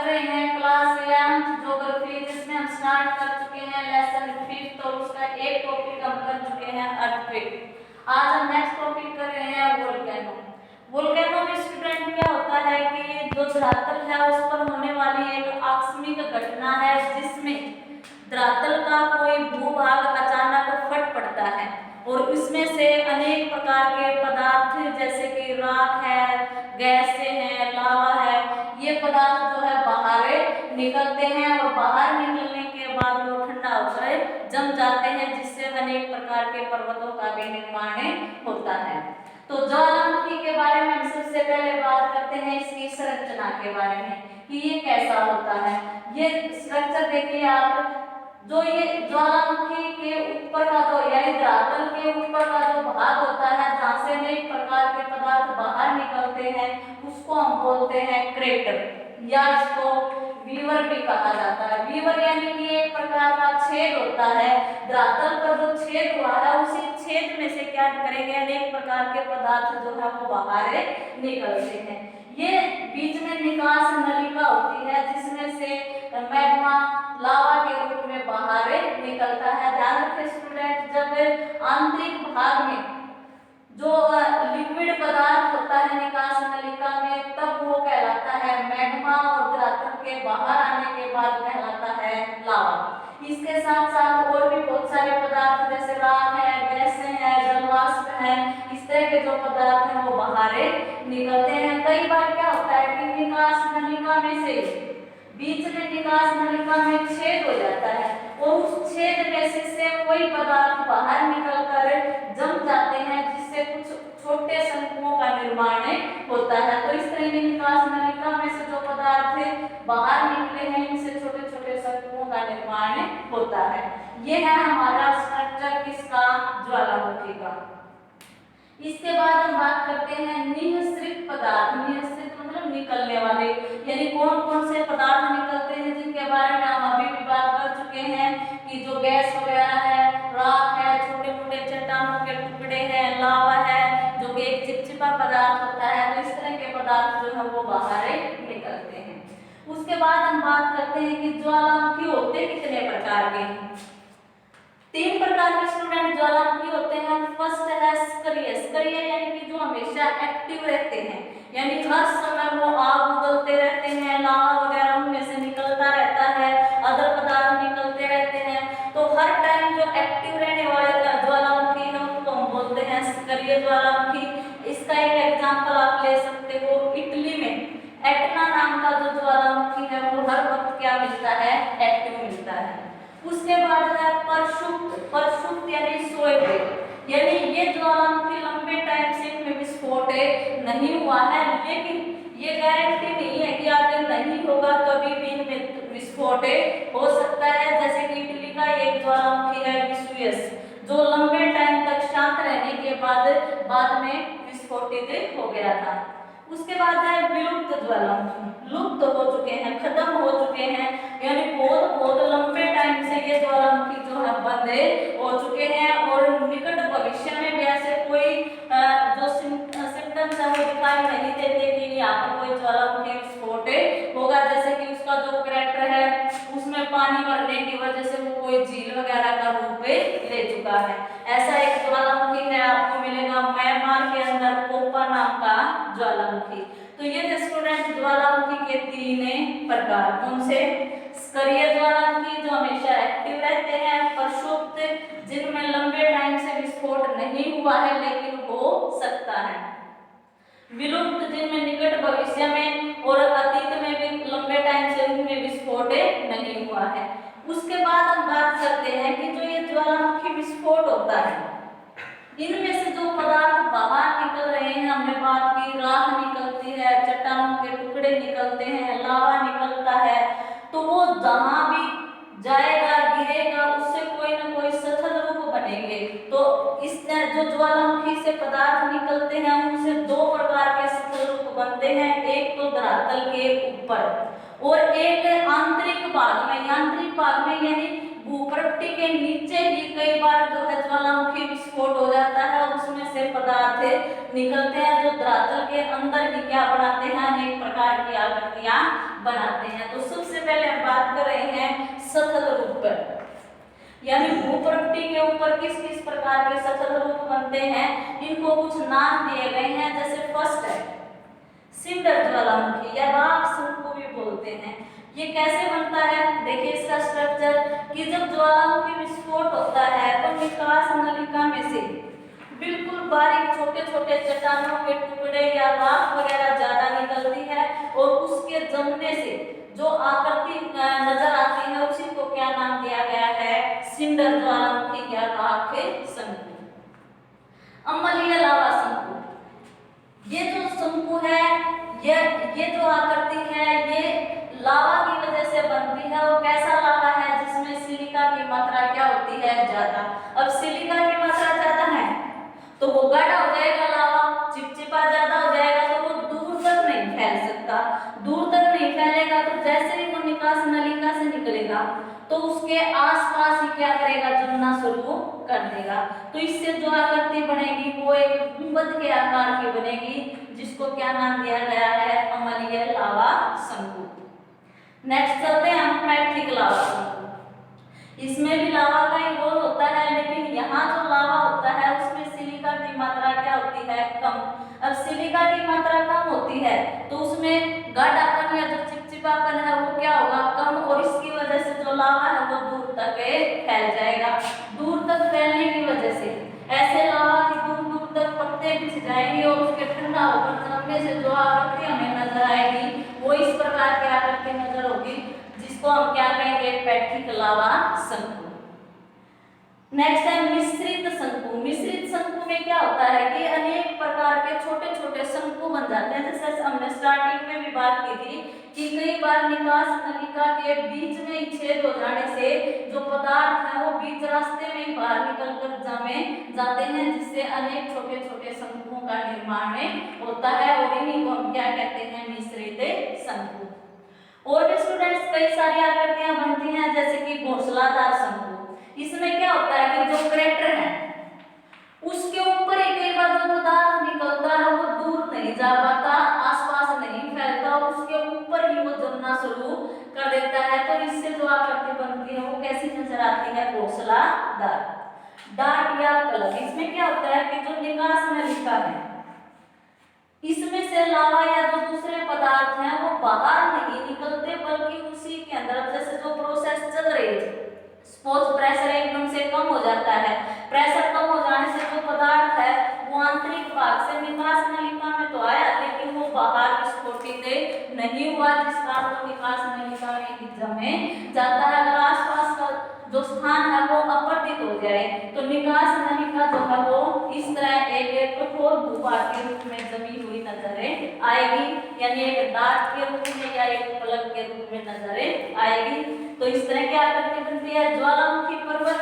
रहे हैं class 11th geography, जिसमें हम स्टार्ट कर चुके हैं लेसन 5th और उसका एक टॉपिक हम कर चुके हैं अर्थक्वेक। आज हम नेक्स्ट टॉपिक कर रहे हैं वोल्केनो। वोल्केनो में स्टूडेंट क्या होता है कि जो धरातल है उस पर होने वाली एक आकस्मिक घटना है जिसमें धरातल का कोई भूभाग अचानक फट पड़ता है और इसमें से अनेक प्रकार के पदार्थ जैसे कि राख है, गैसें हैं, लावा है, ये पदार्थ जो है बाहर निकलते हैं और बाहर निकलने के बाद वो ठंडा होकर जम जाते हैं, जिससे अनेक प्रकार के पर्वतों का भी निर्माण होता है। तो ज्वालामुखी के बारे में हम सबसे पहले बात करते हैं इसकी संरचना के बारे में कि ये कैसा होता है। ये स्ट्रक्चर देखिए आप, जो ये ज्वालामुखी के ऊपर का जो यानी धरातल के ऊपर का जो भाग होता है जहाँ से अनेक प्रकार के पदार्थ बाहर निकलते हैं उसको हम बोलते हैं क्रेटर, या इसको वीवर भी कहा जाता है। वीवर यानी कि एक प्रकार का छेद होता है, धरातल पर जो छेद हुआ है उसी छेद में से क्या करेंगे, अनेक प्रकार के पदार्थ जो है वो बाहर निकलते हैं। ये बीच में निकास नलिका होती है जिसमें से मैग्मा लावा के रूप में बाहर निकलता है। ध्यान रखें स्टूडेंट, जब आंतरिक भाग में जो लिक्विड पदार्थ होता है निकास नलिका में तब वो कहलाता है मैग्मा और धरातल के बाहर आने के बाद कहलाता है लावा। इसके साथ साथ और भी बहुत सारे पदार्थ जैसे राख है, गैसें हैं, जलवाष्प है, इस तरह के जो पदार्थ हैं वो बाहर निकलते हैं। कई बार क्या होता है कि निकास नलिका में से बीच में निकास नलिका में छेद हो जाता है और उस छेद में से कोई पदार्थ बाहर निकलकर जम जाते हैं जिससे कुछ छोटे शंकुओं का निर्माण होता है। तो इस तरह की निकास नलिका में से जो पदार्थ बाहर निकले हैं इनसे छोटे छोटे शंकुओं का निर्माण होता है। ये है हमारा स्ट्रक्चर किसका, ज्वालामुखी का। इसके बाद हम बात करते हैं निःसृत पदार्थ। निःसृत मतलब निकलने वाले, यानी कौन कौन से पदार्थ निकलते हैं जिनके बारे में हम अभी भी बात कर चुके हैं कि जो गैस वगैरह है, राख है, छोटे मोटे चट्टानों के टुकड़े हैं, लावा है जो कि एक चिपचिपा पदार्थ होता है। तो इस तरह के पदार्थ जो है वो बाहर निकलते हैं। उसके बाद हम बात करते हैं कि ज्वालामुखी होते कितने प्रकार के हैं। 3 प्रकार के स्टूडेंट ज्वालामुखी होते हैं। फर्स्ट है सक्रिय। सक्रिय यानी कि जो हमेशा एक्टिव रहते हैं, यानी हर समय वो आग उगलते रहते हैं, लावा वगैरह उनमें से निकलता रहता है, अदर पदार्थ निकलते रहते हैं। तो हर टाइम जो एक्टिव रहने वाले ज्वालामुखी है उनको हम बोलते हैं सक्रिय ज्वालामुखी। इसका एक एग्जाम्पल आप ले सकते हो, इटली में एटना नाम का जो ज्वालामुखी है वो हर वक्त क्या मिलता है, एक्टिव मिलता है। उसके बाद है परशुप्त। परशुप्त यानी सोए हुए, यानी ये ज्वालामुखी लंबे टाइम से इनमें विस्फोट नहीं हुआ है, लेकिन ये गारंटी नहीं है कि आगे नहीं होगा, कभी भी इनमें विस्फोट हो सकता है। जैसे कि इटली का एक ज्वालामुखी है विसुवियस, जो लंबे टाइम तक शांत रहने के बाद में विस्फोटित हो गया था। उसके बाद है विलुप्त ज्वालामुखी। लुप्त हो चुके हैं, खत्म हो चुके हैं, यानी बहुत लंबे टाइम से ये ज्वालामुखी जो है बंद हो चुके हैं और निकट भविष्य में भी ऐसे कोई जो सिम्टम्स है वो दिखाई नहीं देते कि यहाँ पर कोई ज्वालामुखी विस्फोट होगा। जैसे कि उसका जो क्रैटर है उसमें पानी भरने की वजह से वो कोई झील वगैरह का रूप ले चुका है। ऐसा एक ज्वालामुखी है आपको मिलेगा म्यांमार के अंदर, पोपा नाम का ज्वालामुखी। तो ये थे स्टूडेंट ज्वालामुखी के 3 प्रकार। कौन से? सक्रिय ज्वालामुखी जो हमेशा एक्टिव रहते हैं, परशुप्त जिनमें लंबे टाइम से विस्फोट नहीं हुआ है लेकिन हो सकता है, विलुप्त जिनमें निकट भविष्य में और अतीत में भी लंबे टाइम से उनमें विस्फोट नहीं हुआ है। उसके बाद हम बात करते हैं कि जो ये ज्वालामुखी विस्फोट होता है इनमें से जो पदार्थ बाहर निकल रहे हैं, हमने बात की राख निकलती है, चट्टानों के टुकड़े निकलते हैं, लावा निकलता है, तो वो जहां भी जाएगा गिरेगा उससे कोई ना कोई सथल रूप बनेंगे। तो इस जो ज्वालामुखी से पदार्थ निकलते हैं उनसे 2 प्रकार के सथल रूप बनते हैं, एक तो धरातल के ऊपर और एक आंतरिक भाग में। आंतरिक भाग में यानी भूपृष्ठ के नीचे ही कई बार जो है ज्वालामुखी विस्फोट हो जाता है, उसमें से पदार्थ निकलते हैं जो धरातल के अंदर ही क्या बनाते हैं, अनेक प्रकार की आकृतियां बनाते हैं। तो सबसे पहले हम बात कर रहे हैं सतत रूप पर, यानी भूपृष्ठ के ऊपर किस किस प्रकार के सतत रूप बनते हैं, इनको कुछ नाम दिए गए हैं। जैसे फर्स्ट है सिंडर ज्वालामुखी या राख शंकु भी बोलते हैं। ये कैसे बनता है, देखिए इसका स्ट्रक्चर कि जब ज्वालामुखी विस्फोट होता है तो निकास नलिका में से बिल्कुल बारीक छोटे छोटे चट्टानों के टुकड़े या राख वगैरह ज्यादा निकलती है, और उसके जमने से जो आकृति नजर आती है उसी को क्या नाम दिया गया है, सिंडर ज्वालामुखी या राख शंकु। अम्लीय लावा शंकु, ये जो शंकु है, ये जो आकृति है ये लावा की वजह से बनती है। और कैसा लावा है, जिसमें सिलिका की मात्रा क्या होती है, ज्यादा। अब सिलिका की मात्रा ज्यादा है तो वो गाढ़ा हो जाएगा लावा, चिपचिपा ज्यादा हो जाएगा तो वो दूर तक नहीं फैल सकता। दूर तक नहीं फैलेगा तो जैसे ही वो निकास नलिका से निकलेगा तो उसके आसपास ही क्या करेगा, जमना शुरू कर देगा। तो इससे जो आकृति बनेगी वो एक गुंबद के आकार की बनेगी, जिसको क्या नाम दिया गया है, अम्लीय लावा शंकु। नेक्स्ट चलते हैं हम पैट्रिक लावा शंकु। इसमें भी लावा का ही रोल होता है, लेकिन यहाँ जो लावा होता है उसमें सिलिका की मात्रा क्या होती है, कम। अब सिलिका की मात्रा कम होती है तो उसमें गाढ़ापन या जो चिपचिपापन है वो क्या होगा, कम, और इसकी वजह से जो लावा है वो दूर तक फैल जाएगा। दूर तक फैलने की वजह से ऐसे लावा की दूर दूर तक पत्ते बिछ जाएंगे, और उसके ठंडा होकर जमने से जो आकृति हमें नजर आएगी वो इस प्रकार की आकृति नजर होगी, जिसको हम क्या कहेंगे, पैट्रिक लावा शंकु। नेक्स्ट है मिश्रित शंकु। मिश्रित शंकु में क्या होता है कि अनेक प्रकार के छोटे छोटे शंकु बन जाते हैं। जैसे हमने स्टार्टिंग में भी बात की थी कि कई बार निकास नलिका के बीच में ही छेद हो जाने से जो पदार्थ है वो बीच रास्ते में ही बाहर निकल कर जमे जाते हैं, जिससे अनेक छोटे छोटे शंकुओं का निर्माण होता है, और इन्हीं को हम क्या कहते हैं, मिश्रित शंकु। और भी स्टूडेंट्स कई सारी आकृतियां बनती हैं, जैसे कि घोंसलादार शंकु। इसमें क्या होता है कि जो क्रेटर है उसके ऊपर ही कई बार जो पदार्थ निकलता है वो दूर नहीं जा पाता, आसपास नहीं फैलता, और उसके ऊपर ही वो जमना शुरू कर देता है। तो इससे जो आकृति बनती है वो कैसी नजर आती है, घोंसलादार। डाट या कलक, इसमें क्या होता है कि जो निकास नलिका है इसमें से लावा या जो दूसरे पदार्थ हैं वो बाहर नहीं निकलते, बल्कि उसी के अंदर, जैसे जो प्रोसेस चल रही है, सपोज प्रेशर एकदम से कम हो जाता है, प्रेशर कम हो जाने से जो पदार्थ है वो आंतरिक भाग से निकास नलिका में तो आया, लेकिन वो बाहर विस्फोटित नहीं हुआ, जिस कारण वो निकास नलिका में ही जमे जाता है। अगर आसपास का जो स्थान है वो अपरदित हो जाए तो निकास नलिका जो है वो इस तरह एक कठोर भूभाग के रूप में जमी हुई नजर आएगी, यानी एक डाट के रूप में या एक पलक के रूप में नजर आएगी। तो इस तरह की आकृति बनती है। ज्वालामुखी पर्वत,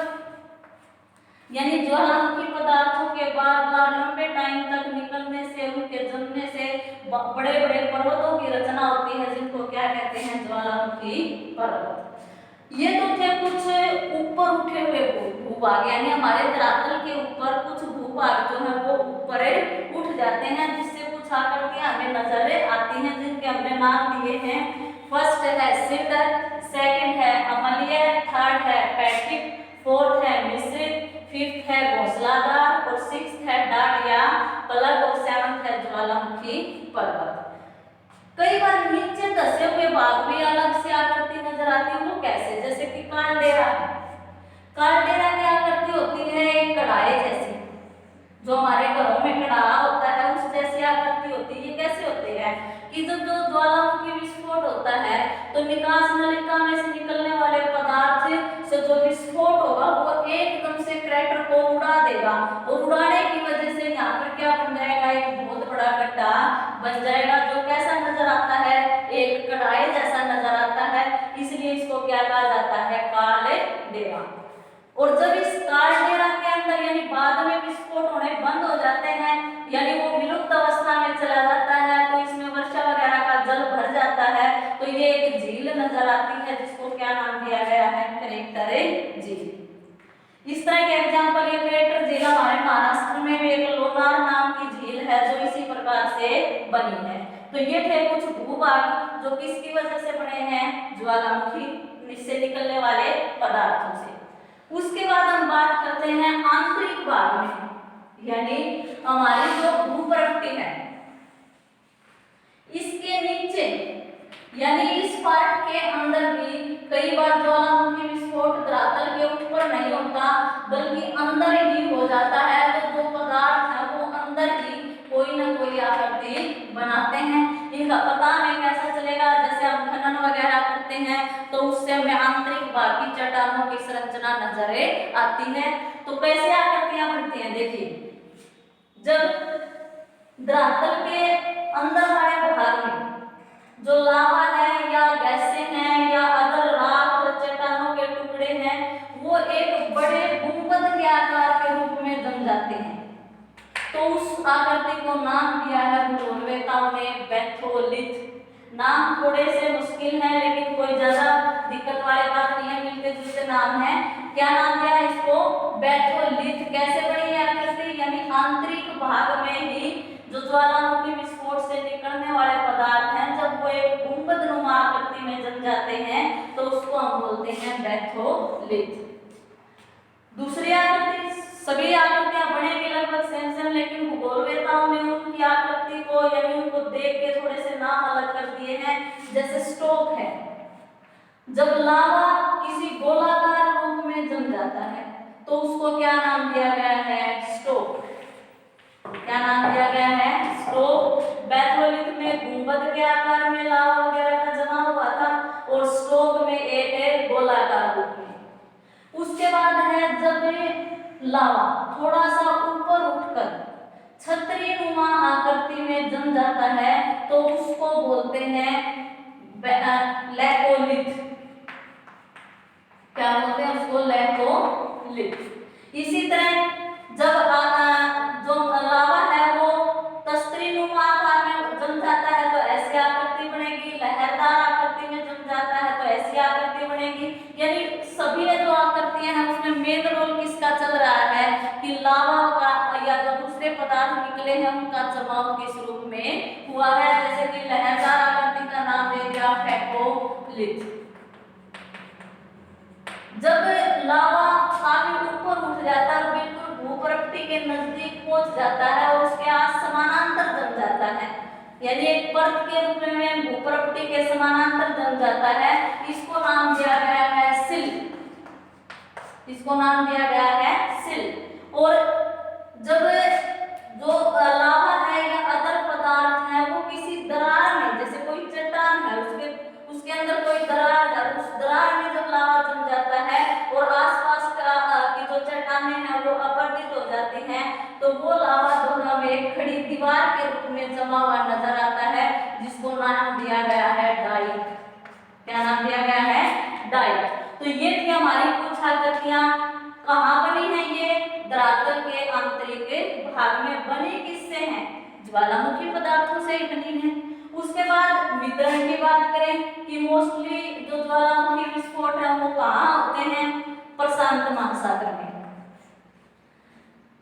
यानी ज्वालामुखी पदार्थों के बार बार लंबे टाइम तक निकलने से, उनके जमने से बड़े बड़े पर्वतों की रचना होती है, जिनको क्या कहते हैं, ज्वालामुखी पर्वत। ये तो थे कुछ ऊपर उठे हुए भूभाग, यानी हमारे धरातल के ऊपर कुछ भूभाग जो है वो ऊपर उठ जाते हैं, जिससे कुछ आकृतियां हमें नजर आती हैं, जिनके हमने नाम दिए हैं। फर्स्ट है सिंडर, सेकंड है अम्लीय, थर्ड है पैट्रिक, फोर्थ है मिश्रित, फिफ्थ है घोंसलादार, और सिक्स्थ है डाट या पलक, और सेवंथ है ज्वालामुखी पर्वत। कई बार नीचे धसे हुए भाग भी अलग से आकृति नजर आती है, वो कैसे, जैसे कि कालडेरा। कालडेरा की आकृति होती है एक कढ़ाई जैसी, जो हमारे घरों में कढ़ाई होता है उस जैसी आकृति होती है। ये कैसे होते हैं कि जब जो ज्वालामुखी विस्फोट होता है तो निकास नलिका में से निकलने वाले पदार्थ से जो विस्फोट होगा वो एकदम से क्रेटर को उड़ा देगा, और उड़ाने की वजह से यहाँ पर क्या बन जाएगा, एक बहुत बड़ा गड्ढा बन जाएगा, जो कैसा नजर आता है, एक कढ़ाई जैसा नजर आता है। इसलिए इसको क्या कहा जाता है, कालडेरा। और जब इस कालडेरा के अंदर यानी बाद में विस्फोट होने बंद हो जाते हैं, यानी वो विलुप्त अवस्था में चला जाता है, तो इसमें वर्षा वगैरह का जल भर जाता है, तो तो ये एक झील नजर आती है जिसको क्या नाम दिया गया है, करेक्टर झील। इस तरह के एग्जाम्पल, ये करेक्टर झील हमारे महाराष्ट्र में भी एक लोनार नाम की झील है जो इसी प्रकार से बनी है। तो ये थे कुछ भूभाग जो किसकी वजह से बने हैं, ज्वालामुखी से निकलने वाले पदार्थों से। उसके बाद हम बात करते हैं आंतरिक भाग में, यानी हमारी जो भूप्रवृत्ति है इसके नीचे, यानी इस पार्ट के अंदर भी कई बार ज्वालामुखी विस्फोट धरातल के ऊपर नहीं होता बल्कि अंदर ही हो जाता है। तो जो पदार्थ है वो अंदर ही कोई ना कोई आकृति बनाते हैं। इनका पता हमें कैसा चलेगा, जैसे हम खनन वगैरह करते हैं तो उससे हमें आंतरिक भाग की चट्टानों की संरचना नजर आती है। तो कैसे आकृतियां बनती हैं, देखिए जब धरातल के अंदर वाले भाग में जो लावा है या गैसें हैं या अदर राख चट्टानों के टुकड़े हैं वो एक बड़े गुंबद के आकार के रूप में जम जाते हैं। तो उस आकृति को नाम दिया है भूगोलवेताओं ने बैथोलिथ। नाम थोड़े से मुश्किल है लेकिन कोई ज्यादा दिक्कत वाली बात नहीं है, मिलते जुलते नाम है। क्या नाम दिया है इसको, बैथोलिथ। कैसे बनी है आकृति, यानी आंतरिक भाग में ही जो ज्वालामुखी विस्फोट से निकलने वाले पदार्थ हैं जब वो एक गुंबद नुमा आकृति में जम जाते हैं तो उसको हम बोलते हैं बैथोलिथ। दूसरी आकृति, सभी आकृतियां बनेगी लगभग सेम सेम, लेकिन भूगोलवेताओं ने उनकी आकृति को यानी उनको देख के थोड़े से नाम अलग कर दिए हैं। जैसे स्टोक है, जब लावा किसी गोलाकार रूप में जम जाता है तो उसको क्या नाम दिया गया है, स्टोक। क्या नाम दिया गया है, स्टोक। बैथोलिथ में गुंबद के आकार में लावा वगैरह का जमा हुआ था और स्टोक में एक गोलाकार रूप में। उसके बाद है जब लावा थोड़ा सा ऊपर उठकर छतरी नुमा आकृति में जम जाता है तो उसको बोलते हैं लैकोलिथ। क्या बोलते हैं उसको, लैकोलिथ। इसी तरह जब जो लावा है वो तस्तरी नुमा आकार में जम जाता है तो ऐसी आकृति बनेगी। लहरदार आकृति में जम जाता है तो ऐसी आकृति बनेगी। यानी सभी जो आकृतियां हैं उसमें मेन रोल किसका चल रहा है कि लावा का या जो दूसरे पदार्थ निकले हैं उनका जमाव किस रूप में हुआ है। जैसे कि लहरदार आकृति का नाम दे दिया फैकोलिथ। जब लावा काफी ऊपर उठ जाता है, बिल्कुल भूप्रवृत्ति के नजदीक पहुंच जाता है और उसके आस समानांतर जम जाता है, यानी एक परत के रूप में भूप्रवृत्ति के समानांतर जम जाता है, इसको नाम दिया गया है सिल। इसको नाम दिया गया है सिल। और जब जो लावा है या अदर पदार्थ है वो किसी दरार में, जैसे कोई चट्टान है उसके अंदर कोई दरार है, उस दरार में जब लावा जम जाता है और आसपास की जो चट्टानें हैं वो अपरदित हो जाती हैं तो वो लावा जो हमें एक खड़ी दीवार के रूप में जमा हुआ नजर आता है जिसको नाम दिया गया है डाइक। क्या नाम दिया गया है, डाइक। तो ये थी हमारी कुछ आकृतियां। कहाँ बनी है ये, धरातल के आंतरिक भाग में। बनी किससे हैं, ज्वालामुखी पदार्थों से ही बनी है। उसके बाद वितरण की बात करें कि मोस्टली जो ज्वालामुखी विस्फोट है वो कहाँ होते हैं, प्रशांत महासागर में।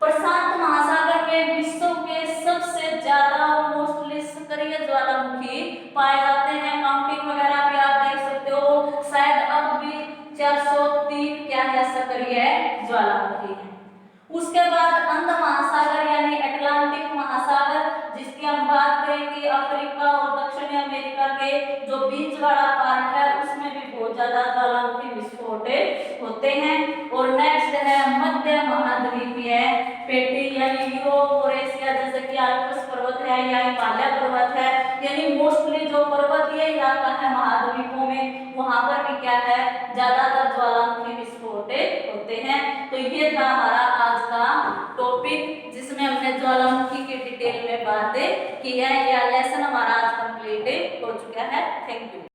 प्रशांत महासागर में विश्व के सबसे ज्यादा और मोस्टली सक्रिय ज्वालामुखी पाए जाते हैं। काउंटिंग वगैरह भी आप देख सकते हो, शायद अब भी 403 क्या है सक्रिय ज्वालामुखी है। उसके बाद अंध महासागर यानी अटलांटिक महासागर, जिसकी हम बात करें कि अफ्रीका और दक्षिणी अमेरिका के जो बीच वाला पार्ट है उसमें भी बहुत ज्यादा ज्वालामुखी विस्फोट होते हैं। और नेक्स्ट है मध्य महाद्वीपीय पेटी यानी यूरोप और एशिया, जैसे कि आल्प्स पर्वत है या हिमालय पर्वत है, यानी मोस्टली जो पर्वतीय इलाका है महाद्वीपों में वहां पर भी क्या है, ज्यादातर ज्वालामुखी विस्फोट होते हैं। तो ये था हमारा आज का टॉपिक जिसमें हमने ज्वालामुखी के डिटेल में बातें की है।